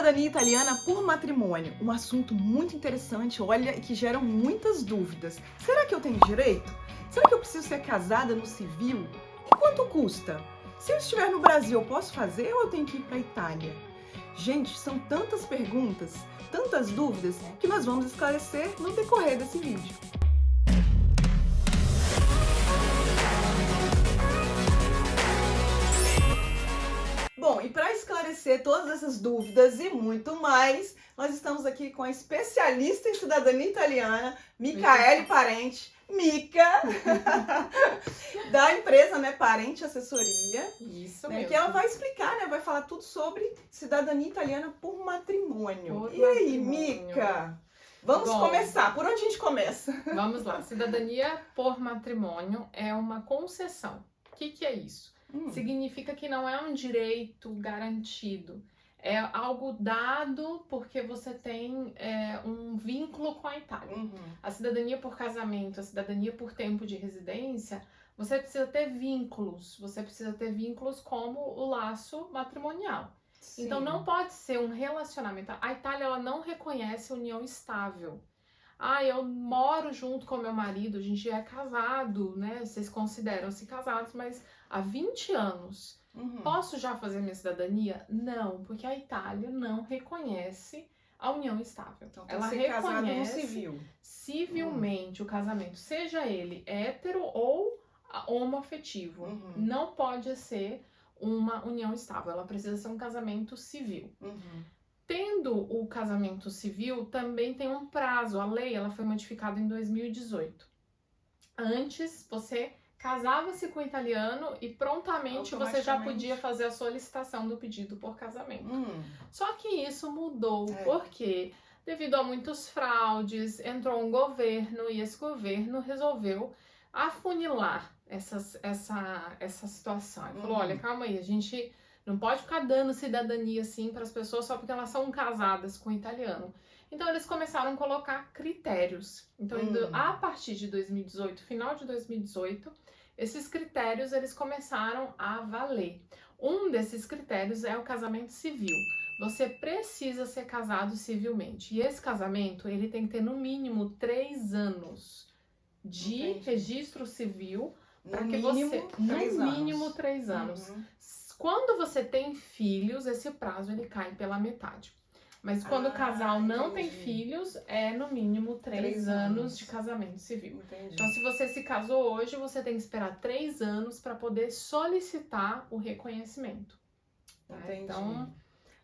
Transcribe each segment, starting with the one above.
Cidadania italiana por matrimônio, um assunto muito interessante, olha, e que gera muitas dúvidas. Será que eu tenho direito? Será que eu preciso ser casada no civil? E quanto custa? Se eu estiver no Brasil, eu posso fazer ou eu tenho que ir para a Itália? Gente, são tantas perguntas, tantas dúvidas, que nós vamos esclarecer no decorrer desse vídeo. Bom, e para esclarecer todas essas dúvidas e muito mais, nós estamos aqui com a especialista em cidadania italiana, Micaele Parente, Mica, da empresa, né, Parente Assessoria. Isso né, mesmo. que ela vai explicar, né, vai falar tudo sobre cidadania italiana por matrimônio. Por E aí, matrimônio. Mica? Vamos começar. Por onde a gente começa? Vamos lá. Cidadania por matrimônio é uma concessão. O que é isso? Significa que não é um direito garantido. É algo dado porque você tem um vínculo com a Itália. A cidadania por casamento, a cidadania por tempo de residência, você precisa ter vínculos. Você precisa ter vínculos como o laço matrimonial. Sim. Então não pode ser um relacionamento. A Itália ela não reconhece união estável. Ah, eu moro junto com meu marido, a gente é casado, né? Vocês consideram-se casados, mas há 20 anos. Posso já fazer minha cidadania? Não, porque a Itália não reconhece a união estável. Então, tem ela que ser casado no reconhece civil. civilmente o casamento, seja ele hétero ou homoafetivo. Não pode ser uma união estável, ela precisa ser um casamento civil. Tendo o casamento civil, também tem um prazo. A lei ela foi modificada em 2018. Antes, você casava-se com o italiano e prontamente você já podia fazer a solicitação do pedido por casamento. Só que isso mudou, porque devido a muitos fraudes, entrou um governo e esse governo resolveu afunilar essa situação. Ele falou, olha, calma aí, a gente não pode ficar dando cidadania assim para as pessoas só porque elas são casadas com o italiano. Então eles começaram a colocar critérios. Então a partir de 2018, final de 2018, esses critérios eles começaram a valer. Um desses critérios é o casamento civil. Você precisa ser casado civilmente. E esse casamento ele tem que ter no mínimo 3 anos de registro civil para que você... No mínimo 3 anos. Quando você tem filhos, esse prazo ele cai pela metade. Mas quando o casal não tem filhos, é no mínimo 3 anos de casamento civil. Então, se você se casou hoje, você tem que esperar 3 anos para poder solicitar o reconhecimento. Tá? Então,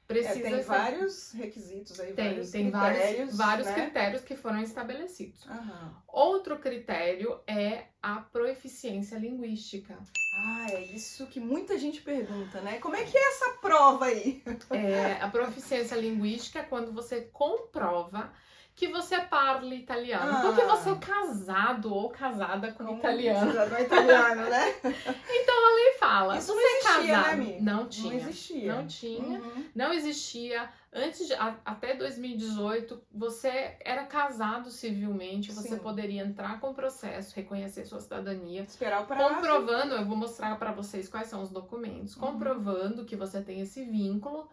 precisa tem vários requisitos aí, tem vários critérios que foram estabelecidos. Outro critério é a proficiência linguística. Ah, é isso que muita gente pergunta, né? Como é que é essa prova aí? A proficiência linguística é quando você comprova que você fala italiano. Porque você é casado ou casada com italiano. Cidadão italiano, né? Então a lei fala. Isso não existia, casado, né, amiga? Não tinha. Não existia. Não tinha. Não existia. Antes até 2018, você era casado civilmente, você poderia entrar com o processo, reconhecer sua cidadania. Esperar o prazo. Comprovando, eu vou mostrar para vocês quais são os documentos, comprovando que você tem esse vínculo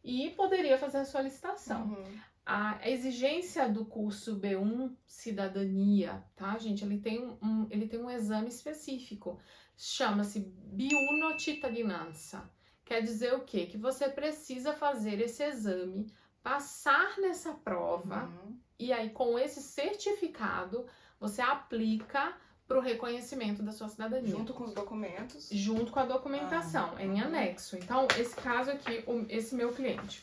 e poderia fazer a solicitação. A exigência do curso B1 Cidadania, tá, gente? Ele tem um exame específico, chama-se B1 Cittadinanza. Quer dizer o quê? Que você precisa fazer esse exame, passar nessa prova, e aí com esse certificado, você aplica para o reconhecimento da sua cidadania. Junto com os documentos? Junto com a documentação, em anexo. Então, esse caso aqui, esse meu cliente,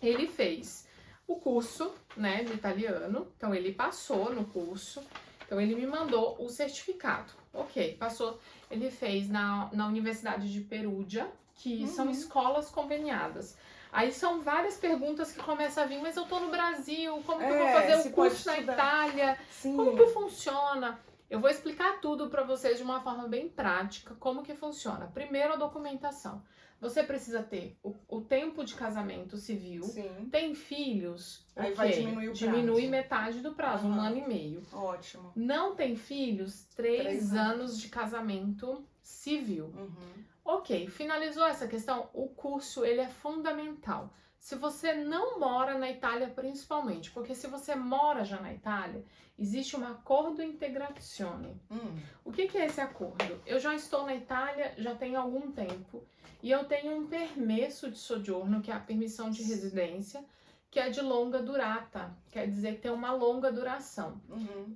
ele fez o curso, né, de italiano, então ele passou no curso, então ele me mandou o certificado. Ok, passou, ele fez na Universidade de Perugia, que são escolas conveniadas. Aí são várias perguntas que começam a vir, mas eu tô no Brasil, como que eu vou fazer o curso na Itália? Como que funciona? Eu vou explicar tudo para vocês de uma forma bem prática, como que funciona. Primeiro, a documentação. Você precisa ter o tempo de casamento civil. Tem filhos? Aí vai diminuir o prazo. Diminui metade do prazo, 1 ano e meio. Ótimo. Não tem filhos? 3 anos de casamento civil. Ok, finalizou essa questão? O curso ele é fundamental. se você não mora na Itália principalmente, porque se você mora já na Itália, existe um acordo integrazione. O que é esse acordo? Eu já estou na Itália já tem algum tempo e eu tenho um permesso de soggiorno, que é a permissão de residência, que é de longa durata, quer dizer que tem uma longa duração.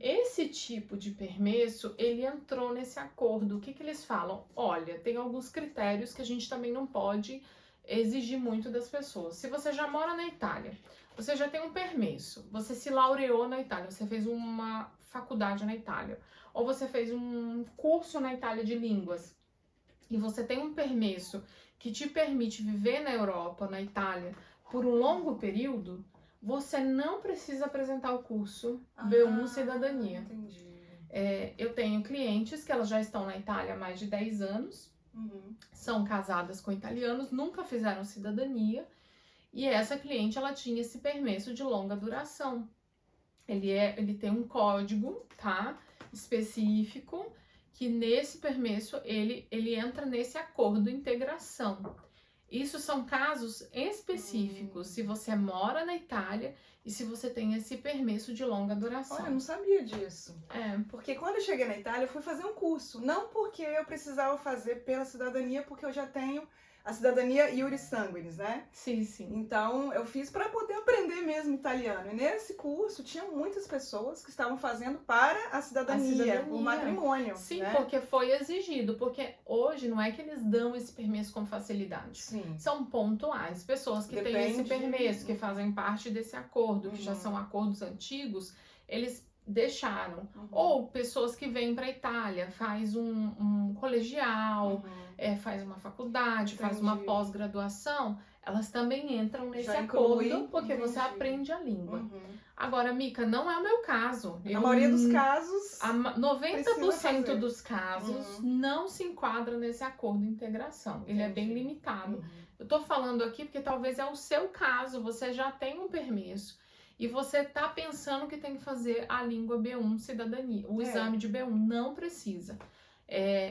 Esse tipo de permesso, ele entrou nesse acordo. O que eles falam? Olha, tem alguns critérios que a gente também não pode exigir muito das pessoas. Se você já mora na Itália, você já tem um permesso, você se laureou na Itália, você fez uma faculdade na Itália, ou você fez um curso na Itália de línguas, e você tem um permesso que te permite viver na Europa, na Itália, por um longo período, você não precisa apresentar o curso B1 Cidadania. Entendi. Eu tenho clientes que elas já estão na Itália há mais de 10 anos, são casadas com italianos, nunca fizeram cidadania, e essa cliente, ela tinha esse permesso de longa duração. Ele tem um código, tá, específico, que nesse permesso, ele entra nesse acordo de integração. Isso são casos específicos, se você mora na Itália e se você tem esse permesso de longa duração. Olha, eu não sabia disso. Porque quando eu cheguei na Itália, eu fui fazer um curso. Não porque eu precisava fazer pela cidadania, porque eu já tenho a cidadania iuris sanguinis, né? Sim, sim. Então, eu fiz para poder aprender mesmo italiano. E nesse curso, tinha muitas pessoas que estavam fazendo para a cidadania. O matrimônio. Sim, né? Porque foi exigido. Porque hoje não é que eles dão esse permesso com facilidade. Sim. São pontuais. Pessoas que têm esse permesso, que fazem parte desse acordo, que já são acordos antigos, eles deixaram. Ou pessoas que vêm para a Itália, faz um colegial, faz uma faculdade, faz uma pós-graduação, elas também entram nesse acordo, porque você aprende a língua. Agora, Mica, não é o meu caso. Na maioria dos casos, 90% dos casos não se enquadra nesse acordo de integração. Ele é bem limitado. Eu tô falando aqui porque talvez é o seu caso, você já tem um permesso. E você tá pensando que tem que fazer a língua B1 cidadania, o exame de B1, não precisa.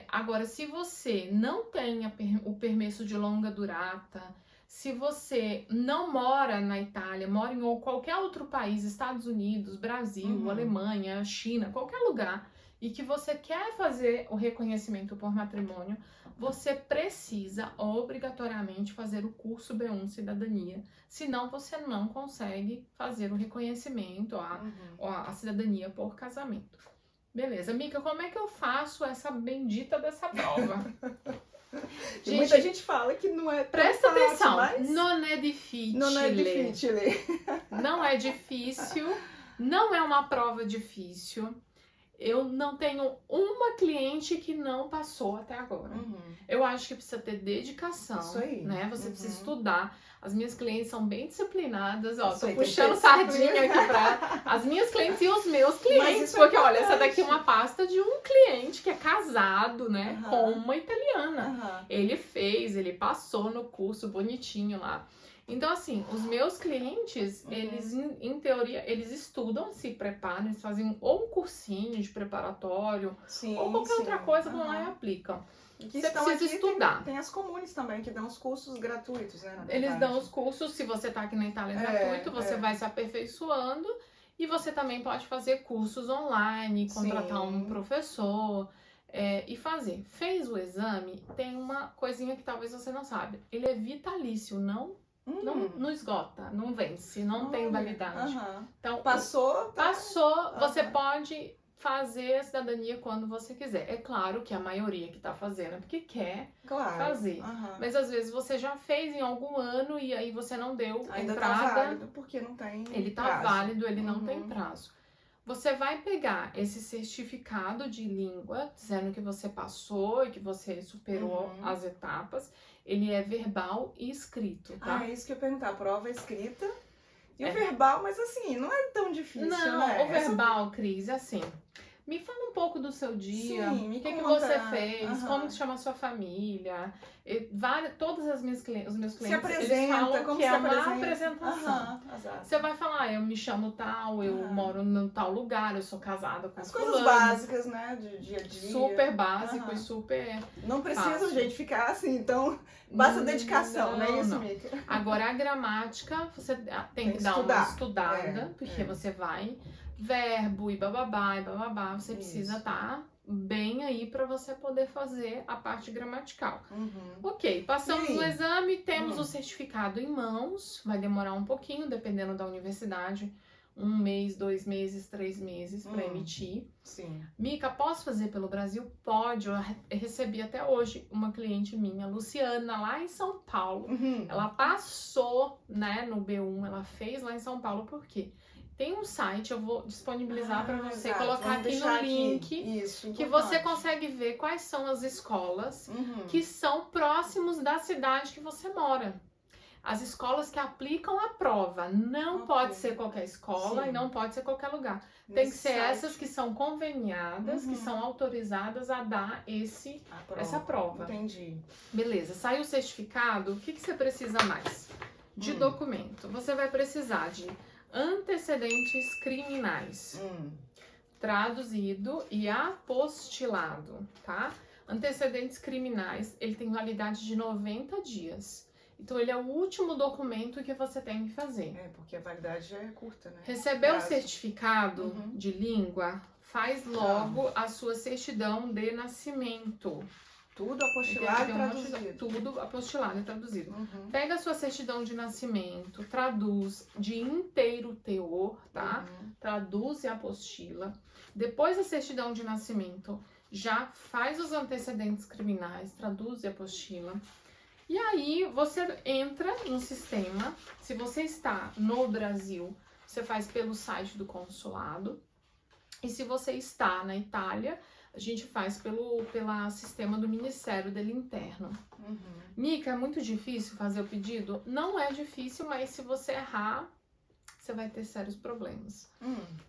Agora, se você não tem o permesso de longa durata, se você não mora na Itália, mora em qualquer outro país, Estados Unidos, Brasil, Alemanha, China, qualquer lugar, e que você quer fazer o reconhecimento por matrimônio, você precisa obrigatoriamente fazer o curso B1 Cidadania, senão você não consegue fazer o reconhecimento, a cidadania por casamento. Beleza, Mica, como é que eu faço essa bendita dessa prova? Gente, muita gente fala que não é tão presta fácil, atenção, mas não é difícil. Não é difícil. Não é difícil, não é uma prova difícil. Eu não tenho uma cliente que não passou até agora. Eu acho que precisa ter dedicação. Isso aí. Né? Você precisa estudar. As minhas clientes são bem disciplinadas. Ó, tô puxando sardinha aqui pra as minhas clientes e os meus clientes. Porque, olha, essa daqui é uma pasta de um cliente que é casado, né? Com uma italiana. Ele passou no curso bonitinho lá. Então, assim, os meus clientes, eles, em teoria, eles estudam, se preparam, eles fazem ou um cursinho de preparatório, ou qualquer outra coisa, vão lá e aplicam. Você precisa estudar. Tem as comunes também, que dão os cursos gratuitos, né? Eles dão os cursos, se você tá aqui na Itália, é gratuito, você vai se aperfeiçoando, e você também pode fazer cursos online, contratar um professor, e fazer. Fez o exame, tem uma coisinha que talvez você não saiba. Ele é vitalício, não esgota, não vence, não tem validade. Então, passou, você pode fazer a cidadania quando você quiser. É claro que a maioria que tá fazendo é porque quer fazer. Mas às vezes você já fez em algum ano e aí você não deu ainda entrada. Tá válido porque não tem ele tá prazo. válido, ele não tem prazo. Você vai pegar esse certificado de língua, dizendo que você passou e que você superou as etapas. Ele é verbal e escrito, tá? É isso que eu ia perguntar. A prova é escrita e o verbal, mas assim, não é tão difícil, não, né? O verbal, Cris, é assim. Me fala um pouco do seu dia, Sim, me o que conta. você fez, Aham. como que chama a sua família. Todas as minhas os meus Se clientes, eles apresenta, falam como que se é uma apresenta. apresentação. Aham, exato. Você vai falar, eu me chamo tal, eu Aham. moro no tal lugar, eu sou casada com As fulano. coisas básicas, né, de dia a dia. Super básico Aham. e super Não precisa, fácil. gente, ficar assim, então basta dedicação, não é isso, não. Mika? Agora, a gramática, você tem que dar estudar. uma estudada, porque é. você vai, verbo e bababá, você Isso. precisa estar bem aí para você poder fazer a parte gramatical. Uhum. Ok, passamos E aí? no exame, temos o certificado em mãos, vai demorar um pouquinho, dependendo da universidade, 1 mês, 2 meses, 3 meses para emitir. Sim. Mica, posso fazer pelo Brasil? Pode. Eu recebi até hoje uma cliente minha, Luciana, lá em São Paulo. Uhum. Ela passou, né, no B1, ela fez lá em São Paulo, por quê? Tem um site, eu vou disponibilizar para você, exato. colocar Vamos aqui no deixar link, Isso, que importante. você consegue ver quais são as escolas Uhum. que são próximos da cidade que você mora. As escolas que aplicam a prova. Não pode ser qualquer escola. Sim. E não pode ser qualquer lugar. Tem que ser site. essas que são conveniadas, que são autorizadas a dar essa prova. Entendi. Beleza, saiu o certificado, o que você precisa mais? De documento. Você vai precisar de antecedentes criminais, traduzido e apostilado, tá? Antecedentes criminais, ele tem validade de 90 dias. Então, ele é o último documento que você tem que fazer. É, porque a validade é curta, né? Recebeu o certificado de língua, faz logo a sua certidão de nascimento. Tudo apostilado e traduzido. Tudo apostilado e traduzido. Pega a sua certidão de nascimento, traduz de inteiro teor, tá? Traduz e apostila. Depois da certidão de nascimento, já faz os antecedentes criminais, traduz e apostila. E aí, você entra no sistema. Se você está no Brasil, você faz pelo site do consulado. E se você está na Itália, a gente faz pelo sistema do Ministério dell'Interno. Mica, é muito difícil fazer o pedido? Não é difícil, mas se você errar, você vai ter sérios problemas.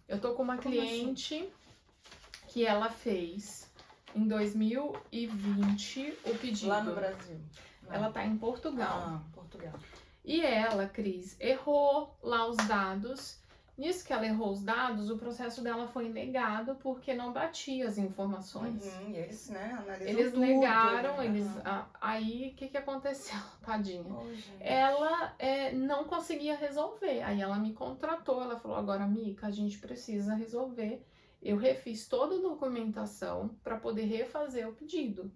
Eu tô com uma cliente que ela fez em 2020 o pedido. Lá no Brasil. Ela tá em Portugal. Portugal. E ela, Cris, errou lá os dados. Nisso que ela errou os dados, o processo dela foi negado porque não batia as informações. E eles, né, analisam eles tudo. negaram, aí o que aconteceu, tadinha? Ela não conseguia resolver. Aí ela me contratou, ela falou, agora, Mica, a gente precisa resolver. Eu refiz toda a documentação para poder refazer o pedido.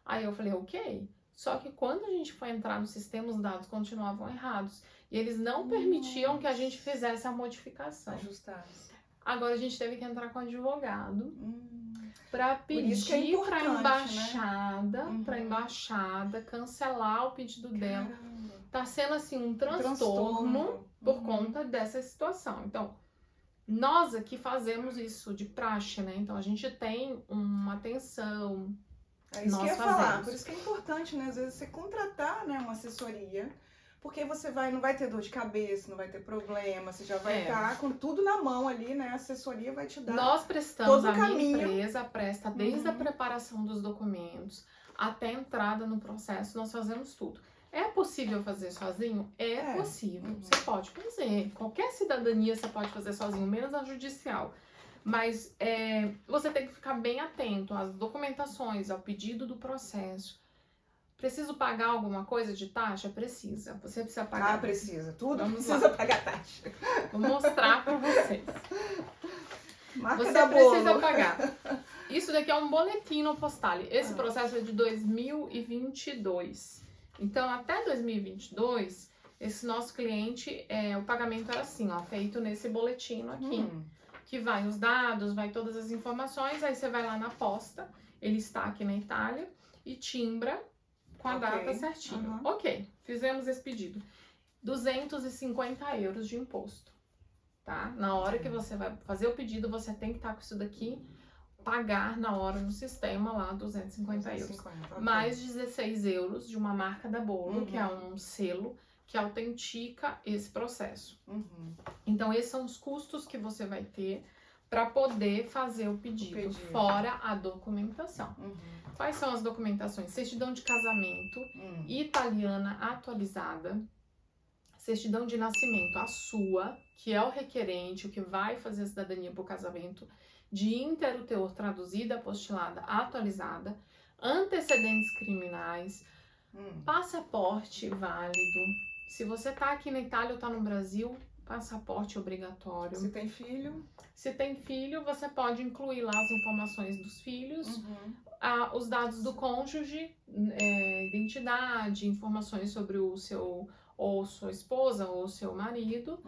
Aí eu falei, ok. Só que quando a gente foi entrar no sistema, os dados continuavam errados. E eles não permitiam que a gente fizesse a modificação. Ajustasse. Agora a gente teve que entrar com o advogado para Por isso que é pedir para importante, a embaixada cancelar o pedido dela. Caramba. Tá sendo assim um transtorno por conta dessa situação. Então, nós aqui fazemos isso de praxe, né? Então a gente tem uma atenção. É isso que eu ia falar, por isso que é importante, né? Às vezes você contratar, né, uma assessoria, porque você não vai ter dor de cabeça, não vai ter problema, você já vai estar com tudo na mão ali, né? A assessoria vai te dar Nós prestamos, todo o caminho. Minha empresa presta desde a preparação dos documentos até a entrada no processo, nós fazemos tudo. É possível fazer sozinho? É possível, você pode fazer. Qualquer cidadania você pode fazer sozinho, menos a judicial. Mas você tem que ficar bem atento às documentações, ao pedido do processo. Preciso pagar alguma coisa de taxa? Precisa. Você precisa pagar. Precisa. Tudo Vamos precisa lá. pagar taxa. Vou mostrar para vocês. Marca Você da precisa bolo. pagar. Isso daqui é um boletim postale. Esse processo é de 2022. Então, até 2022, esse nosso cliente, o pagamento era assim, ó, feito nesse boletim aqui. Que vai os dados, vai todas as informações, aí você vai lá na posta, ele está aqui na Itália, e timbra com a data certinho. Ok, fizemos esse pedido. 250 euros de imposto, tá? Na hora que você vai fazer o pedido, você tem que estar com isso daqui, pagar na hora no sistema lá 250 euros. Mais 16 euros de uma marca da Bolo, que é um selo que autentica esse processo. Então, esses são os custos que você vai ter para poder fazer o pedido, fora a documentação. Quais são as documentações? Certidão de casamento italiana atualizada, certidão de nascimento, a sua, que é o requerente, o que vai fazer a cidadania por casamento, de íntegro teor traduzida, apostilada, atualizada, antecedentes criminais, passaporte válido. Se você tá aqui na Itália ou tá no Brasil, passaporte obrigatório. Se tem filho? Se tem filho, você pode incluir lá as informações dos filhos, os dados do cônjuge, identidade, informações sobre o seu ou sua esposa ou seu marido.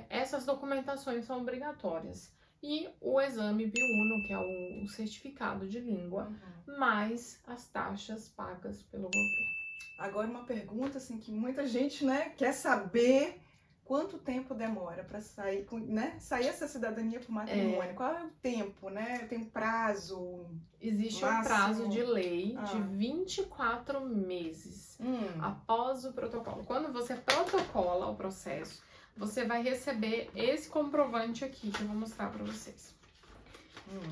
Essas documentações são obrigatórias. E o exame B1, que é o certificado de língua, mais as taxas pagas pelo governo. Agora uma pergunta assim que muita gente, né, quer saber quanto tempo demora para sair, né, sair essa cidadania por matrimônio. Qual é o tempo, né? Tem prazo? Existe um prazo de lei de 24 meses após o protocolo. Quando você protocola o processo, você vai receber esse comprovante aqui que eu vou mostrar para vocês.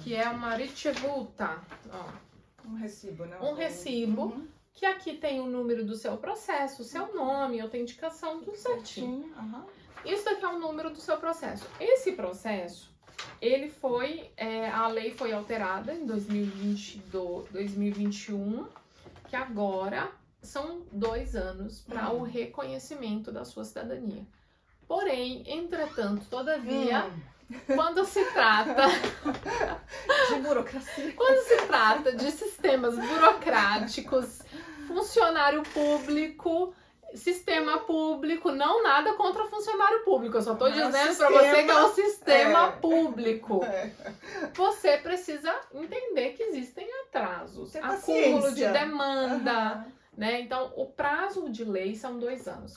Que é uma ricevuta, ó. Um recibo, né? Um recibo, que aqui tem o número do seu processo, o seu nome, autenticação, tudo certinho. Isso aqui é o número do seu processo. Esse processo, ele foi, a lei foi alterada em 2021, que agora são 2 anos para o reconhecimento da sua cidadania. Porém, entretanto, todavia, quando se trata de burocracia, quando se trata de sistemas burocráticos, funcionário público, sistema público, não nada contra funcionário público, eu só tô dizendo para você que é o sistema público. Você precisa entender que existem atrasos, acúmulo de demanda, né? Então, o prazo de lei são 2 anos.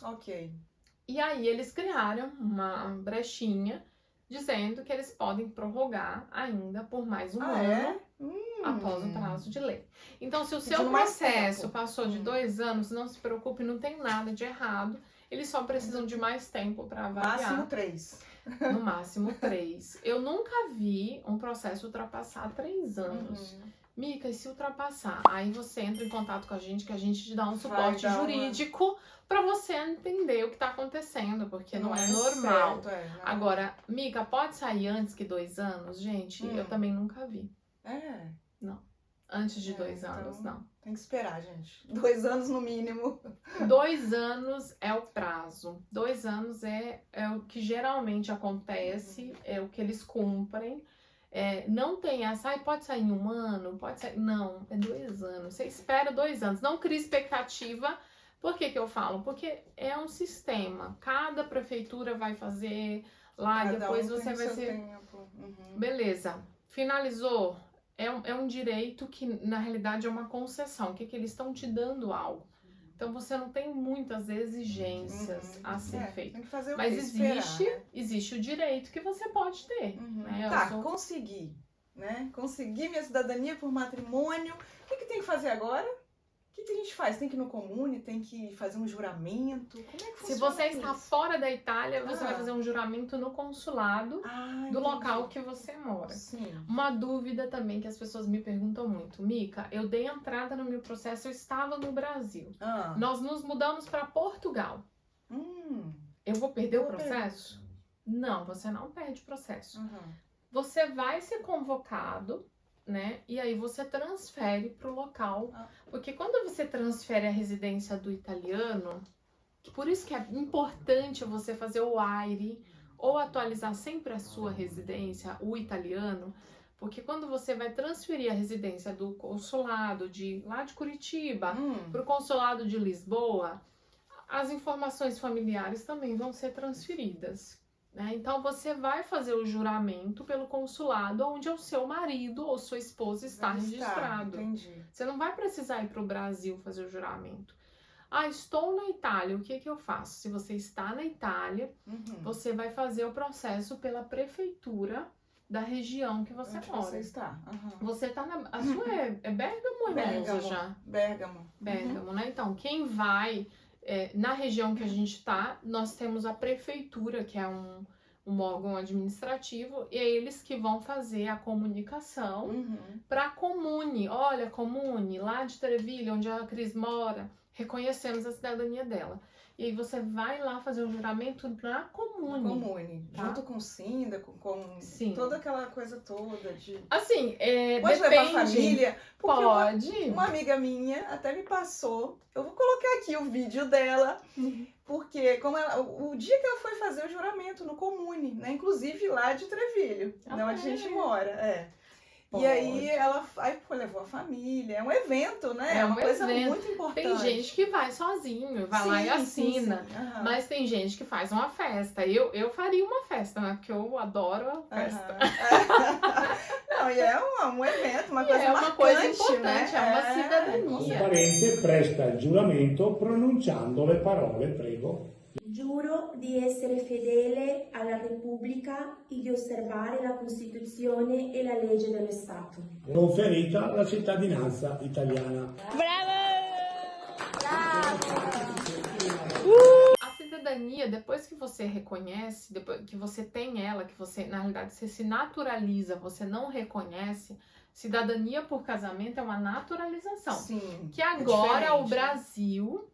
E aí eles criaram uma brechinha dizendo que eles podem prorrogar ainda por mais um ano após o prazo de lei. Então, se o seu processo passou de 2 anos, não se preocupe, não tem nada de errado. Eles só precisam de mais tempo para avaliar. Máximo 3. No máximo 3. Eu nunca vi um processo ultrapassar 3 anos. Mica, e se ultrapassar? Aí você entra em contato com a gente, que a gente te dá um suporte jurídico para você entender o que está acontecendo, porque não é normal. Agora, Mica, pode sair antes que 2 anos? Gente, eu também nunca vi. Não. Antes de 2 anos, então, não. Tem que esperar, gente. 2 anos no mínimo. 2 anos é o prazo. 2 anos é o que geralmente acontece, é o que eles cumprem. Não tem essa, pode sair em 1 ano, pode sair. Não, é 2 anos. Você espera 2 anos. Não cria expectativa. Por que eu falo? Porque é um sistema. Cada prefeitura vai fazer lá, depois você vai ser. Beleza. Finalizou. É um direito que, na realidade, é uma concessão. O que eles estão te dando algo. Então, você não tem muitas exigências a ser feito. Tem que fazer o Mas esperar, existe o direito que você pode ter. Né? Consegui. Né? Consegui minha cidadania por matrimônio. O que tem que fazer agora? O que a gente faz? Tem que ir no comune? Tem que fazer um juramento? Como é que funciona? Se você está fora da Itália, você vai fazer um juramento no consulado do local que você mora. Uma dúvida também que as pessoas me perguntam muito. Mica, eu dei entrada no meu processo, eu estava no Brasil. Nós nos mudamos para Portugal. Eu vou perder o processo? Não, você não perde o processo. Você vai ser convocado, né? E aí você transfere para o local. Porque quando você transfere a residência do italiano, por isso que é importante você fazer o AIRE ou atualizar sempre a sua residência, o italiano, porque quando você vai transferir a residência do consulado lá de Curitiba para o consulado de Lisboa, as informações familiares também vão ser transferidas. Né? Então, você vai fazer o juramento pelo consulado onde o seu marido ou sua esposa está registrado. Você não vai precisar ir para o Brasil fazer o juramento. Estou na Itália, o que eu faço? Se você está na Itália, você vai fazer o processo pela prefeitura da região que você mora. Você está. Você está a sua é Bergamo ou é Monza já? Bergamo. Bergamo, né? Então, quem vai... na região que a gente está, nós temos a prefeitura, que é um órgão administrativo, e é eles que vão fazer a comunicação para a Comune. Olha, Comune, lá de Treviglio, onde a Cris mora, reconhecemos a cidadania dela. E aí você vai lá fazer o juramento na Comune. Tá? Junto com o síndico, com Sim. toda aquela coisa toda de... Assim, pode depende. levar a família? Porque Pode. Uma amiga minha até me passou, eu vou colocar aqui o vídeo dela, porque como o dia que ela foi fazer o juramento no Comune, né? Inclusive lá de Treviglio, onde a gente mora, E aí ela levou a família, é um evento, né? É uma coisa muito importante. Tem gente que vai sozinho, vai lá e assina. Sim. Mas tem gente que faz uma festa. Eu faria uma festa, né? Porque eu adoro a festa. Não, e é um evento, uma coisa marcante, uma coisa importante, né? É uma cidadania. Il parente presta il giuramento pronunciando le parole, prego. Giuro di essere fedele alla Repubblica e di osservare la Costituzione e la legge dello Stato. Conferita la cittadinanza italiana. A cidadania, depois que você reconhece, depois que você tem ela, que você, na realidade, você se naturaliza, você não reconhece, cidadania por casamento é uma naturalização. Sim, que agora o Brasil,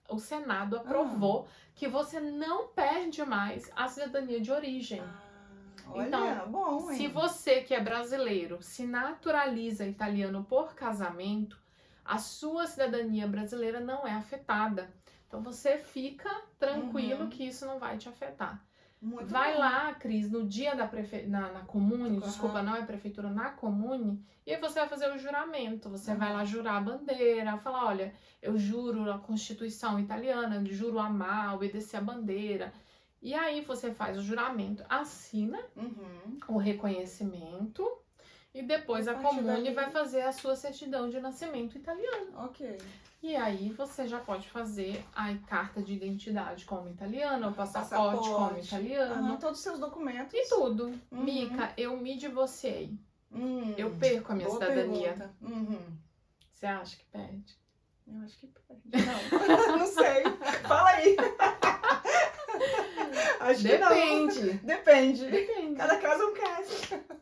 o Senado aprovou que você não perde mais a cidadania de origem. Olha, então, bom, hein? Se você que é brasileiro se naturaliza italiano por casamento, a sua cidadania brasileira não é afetada. Então você fica tranquilo que isso não vai te afetar. Muito vai bom. lá, Cris, no dia da na Comune, desculpa, não é prefeitura, na Comune, e aí você vai fazer o juramento. Você vai lá jurar a bandeira, falar, olha, eu juro a Constituição italiana, juro amar, obedecer a bandeira. E aí você faz o juramento, assina o reconhecimento e depois a Comune vai fazer a sua certidão de nascimento italiano. Ok. E aí você já pode fazer a carta de identidade como italiana, o passaporte como italiano. Todos os seus documentos. E tudo. Mica, eu me divorciei. Eu perco a minha cidadania. Você acha que perde? Eu acho que perde. Não, não sei. Fala aí. Acho Depende. Que não. Depende. Depende. Cada caso é um caso.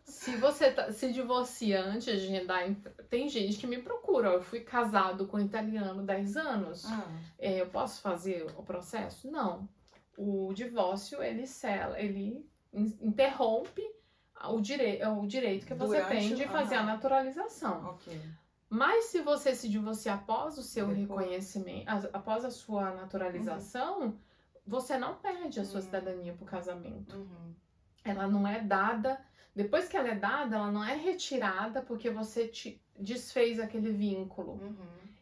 Se você se divorcia antes de agendar... Tem gente que me procura. Eu fui casado com um italiano 10 anos. Eu posso fazer o processo? Não. O divórcio, ele interrompe o direito que você tem de fazer a naturalização. Ok. Mas se você se divorciar após o seu reconhecimento, após a sua naturalização, você não perde a sua cidadania por casamento. Ela não é dada, depois que ela é dada, ela não é retirada porque você desfez aquele vínculo.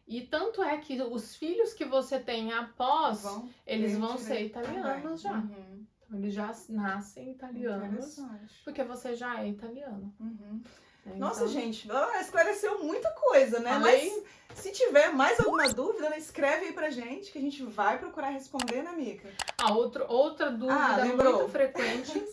E tanto é que os filhos que você tem após, eles vão ser italianos já. Então, eles já nascem italianos, porque você já é italiano. Nossa, então, gente, esclareceu muita coisa, né? Mas se tiver mais alguma dúvida, escreve aí pra gente, que a gente vai procurar responder, né, Mica? Outra dúvida muito frequente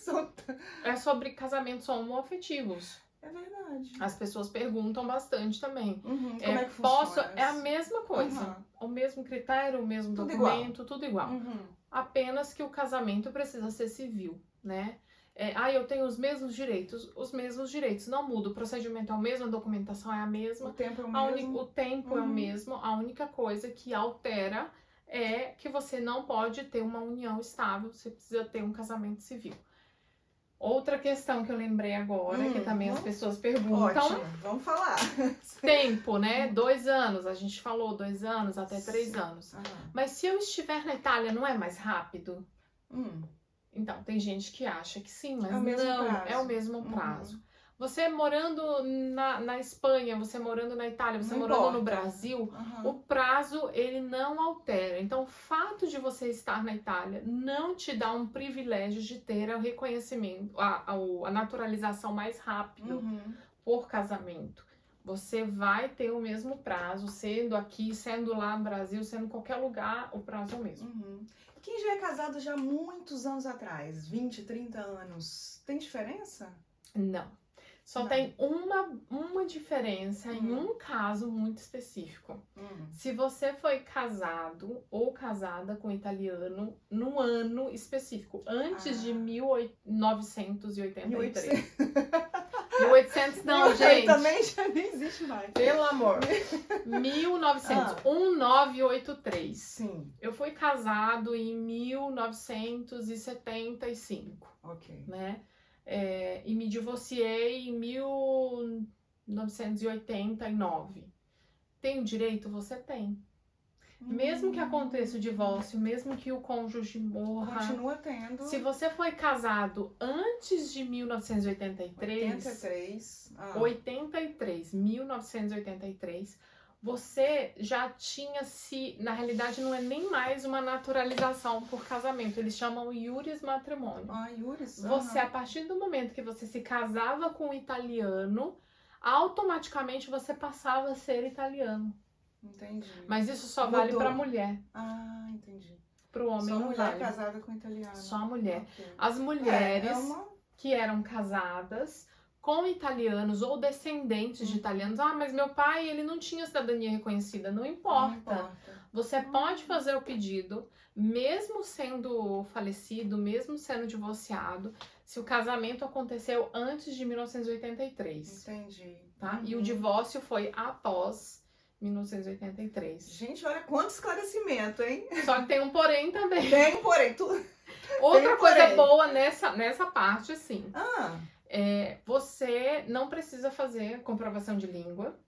é sobre casamentos homoafetivos. É verdade. As pessoas perguntam bastante também. Como é que funciona? É a mesma coisa. O mesmo critério, o mesmo documento, tudo igual. Apenas que o casamento precisa ser civil, né? Eu tenho os mesmos direitos não muda, o procedimento é o mesmo, a documentação é a mesma, o tempo é o mesmo, o tempo é o mesmo, a única coisa que altera é que você não pode ter uma união estável, você precisa ter um casamento civil. Outra questão que eu lembrei agora, que também as pessoas perguntam. Ótimo, vamos falar. Tempo, né? 2 anos, a gente falou 2 anos até 3 anos. Mas se eu estiver na Itália, não é mais rápido? Então, tem gente que acha que sim, mas não, é o mesmo prazo. Você morando na Espanha, você morando na Itália, você morando no Brasil, o prazo, ele não altera. Então, o fato de você estar na Itália não te dá um privilégio de ter o reconhecimento, a naturalização mais rápido por casamento. Você vai ter o mesmo prazo, sendo aqui, sendo lá no Brasil, sendo em qualquer lugar, o prazo é o mesmo. Quem já é casado já há muitos anos atrás, 20, 30 anos, tem diferença? Não. Só Não. tem uma diferença em um caso muito específico. Se você foi casado ou casada com italiano num ano específico, antes de 1983. 1800 não, gente. Também já nem existe mais. Pelo amor. 1983. Sim, Eu fui casado em 1975, ok. né? E me divorciei em 1989. Tem o direito? Você tem. Mesmo que aconteça o divórcio, mesmo que o cônjuge morra, Continua tendo. se você foi casado antes de 1983, 1983, você já tinha na realidade não é nem mais uma naturalização por casamento, eles chamam iuris matrimônio. Iuris. Você, a partir do momento que você se casava com um italiano, automaticamente você passava a ser italiano. Entendi. Mas isso só vale para mulher. Entendi. Para o homem Só não mulher vale. casada com italiano. Só a mulher. Okay. As mulheres que eram casadas com italianos ou descendentes de italianos. Mas meu pai, ele não tinha cidadania reconhecida. Não importa. Você pode fazer o pedido, mesmo sendo falecido, mesmo sendo divorciado, se o casamento aconteceu antes de 1983. Entendi. Tá? E o divórcio foi após 1983. Gente, olha quanto esclarecimento, hein? Só que tem um porém também. Tem, porém. Outra coisa boa nessa parte, assim. Você não precisa fazer comprovação de língua.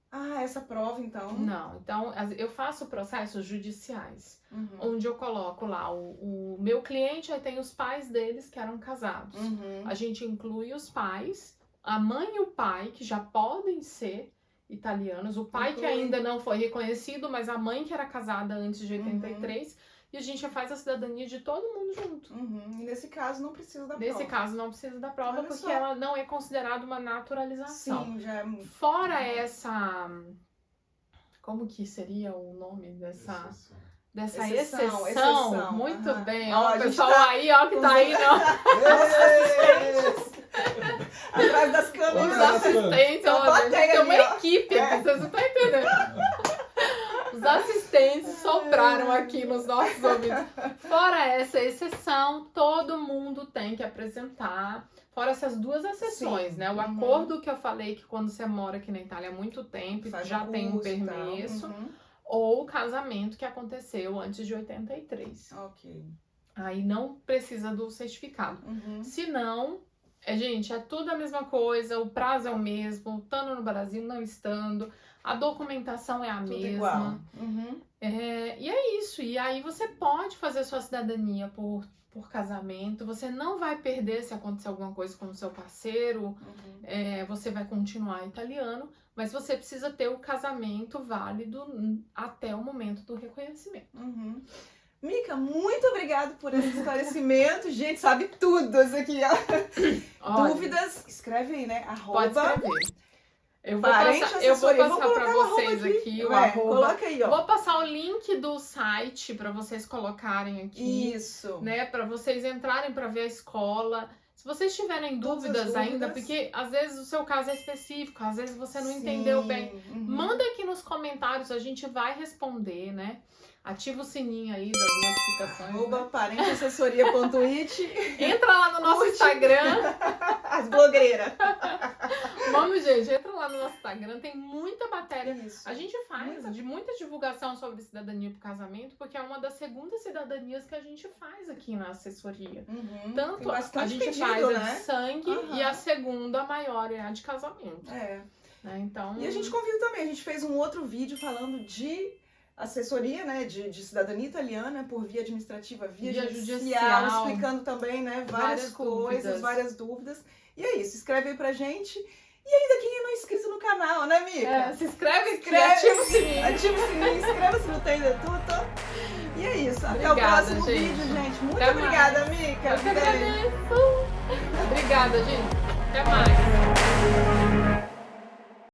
Essa prova, então. Não. Então, eu faço processos judiciais, onde eu coloco lá o meu cliente, aí tem os pais deles que eram casados. A gente inclui os pais, a mãe e o pai, que já podem ser italianos, o pai que ainda não foi reconhecido, mas a mãe que era casada antes de 83, e a gente faz a cidadania de todo mundo junto. E nesse caso não precisa da prova. Nesse caso não precisa da prova, Olha porque só. ela não é considerada uma naturalização. Sim, já é... Fora essa... Como que seria o nome dessa exceção? Muito bem. Ó, o pessoal aí, ó, que tá aí, ó. Atrás das câmeras. Os assistentes, ó, a gente tem uma equipe aqui, vocês não estão entendendo. Os assistentes sopraram aqui nos nossos ouvidos. Fora essa exceção, todo mundo tem que apresentar. Fora essas duas exceções, né? O acordo que eu falei que quando você mora aqui na Itália há muito tempo, já tem um permesso. Ou o casamento que aconteceu antes de 83. Ok. Aí não precisa do certificado. Se não... gente, é tudo a mesma coisa, o prazo é o mesmo, estando no Brasil, não estando, a documentação é a tudo mesma. Igual. E é isso, e aí você pode fazer sua cidadania por casamento, você não vai perder se acontecer alguma coisa com o seu parceiro, você vai continuar italiano, mas você precisa ter o casamento válido até o momento do reconhecimento. Mica, muito obrigada por esse esclarecimento. Gente, sabe tudo isso aqui, ó. Olha, Dúvidas, escreve aí, né? Pode escrever. Eu vou passar para vocês aqui o arroba. Coloca aí, ó. Vou passar o link do site para vocês colocarem aqui. Isso. Né, para vocês entrarem para ver a escola. Se vocês tiverem dúvidas ainda, porque às vezes o seu caso é específico, às vezes você não entendeu bem, manda aqui nos comentários, a gente vai responder, né? Ativa o sininho aí das notificações. @ parenteassessoria.it. Entra lá no nosso Instagram. As blogueiras. Vamos, gente, entra lá no nosso Instagram, tem muita matéria. Isso. A gente faz muita divulgação sobre cidadania por casamento, porque é uma das segundas cidadanias que a gente faz aqui na assessoria. Tanto a gente faz a de sangue e a segunda maior é a de casamento. Né? Então... E a gente convida também, a gente fez um outro vídeo falando de assessoria, né, de cidadania italiana por via administrativa, via judicial, explicando também, né, várias coisas, várias dúvidas. E é isso, escreve aí pra gente. E ainda quem não é inscrito no canal, né, Mica? Se inscreve aqui, ativa o sininho. Ativa o sininho, inscreva-se no Tem de Tudo. E é isso, até o próximo vídeo, gente. Muito obrigada, Mica. Eu que agradeço. Obrigada, gente. Até mais.